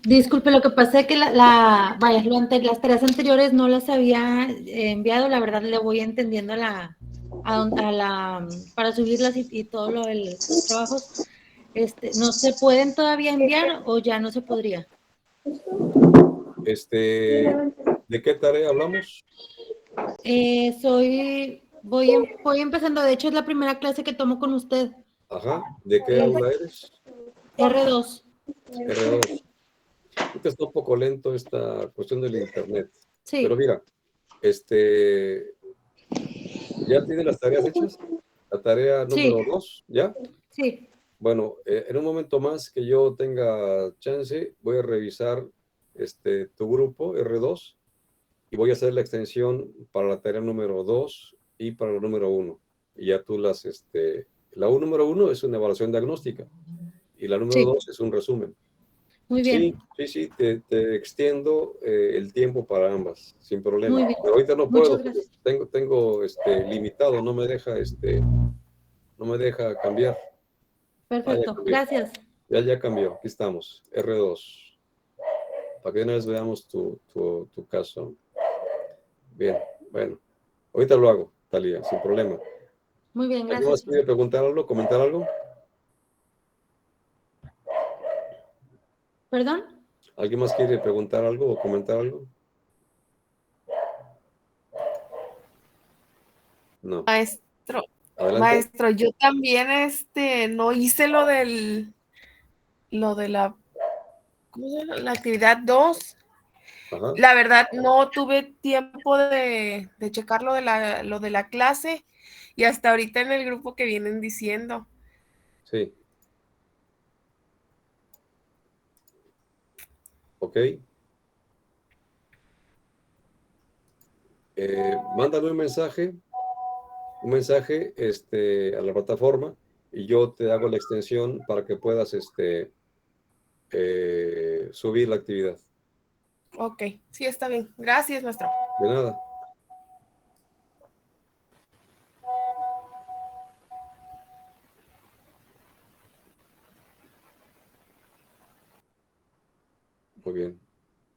Disculpe, lo que pasa es que las tareas anteriores no las había enviado, la verdad le voy entendiendo para subirlas y todo lo de los trabajos. ¿No se pueden todavía enviar o ya no se podría? ¿De qué tarea hablamos? Voy empezando, de hecho es la primera clase que tomo con usted. Ajá. ¿De qué aula eres? R2. R2. Ahorita está un poco lento esta cuestión del internet. Sí. Pero mira, ¿ya tiene las tareas hechas? La tarea número 2, ¿ya? Sí. Bueno, en un momento más que yo tenga chance, voy a revisar tu grupo R2 y voy a hacer la extensión para la tarea número 2 y para la número 1. Y ya tú la número 1 es una evaluación diagnóstica y la número 2 es un resumen. Muy bien. Sí, te extiendo el tiempo para ambas, sin problema. Muy bien. Pero ahorita no Muchas puedo, gracias. tengo limitado, no me deja cambiar. Perfecto, gracias. Ya cambió, aquí estamos, R2. Para que una vez veamos tu caso. Bien, bueno. Ahorita lo hago, Talía, sin problema. Muy bien, ¿Alguien más gracias. quiere preguntar algo, comentar algo? ¿Perdón? ¿Alguien más quiere preguntar algo o comentar algo? No. Maestro, Adelante. yo también no hice lo de la, ¿cómo se llama? La actividad 2. Ajá. La verdad, no tuve tiempo de checar lo de la clase y hasta ahorita en el grupo que vienen diciendo. Sí. Ok. Mándame un mensaje a la plataforma y yo te hago la extensión para que puedas subir la actividad. Ok, sí, está bien. Gracias, maestro. De nada. Muy bien.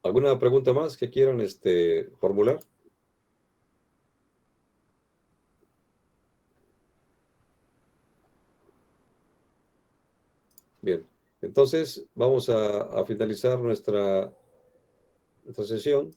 ¿Alguna pregunta más que quieran formular? Bien, entonces vamos a finalizar nuestra sesión.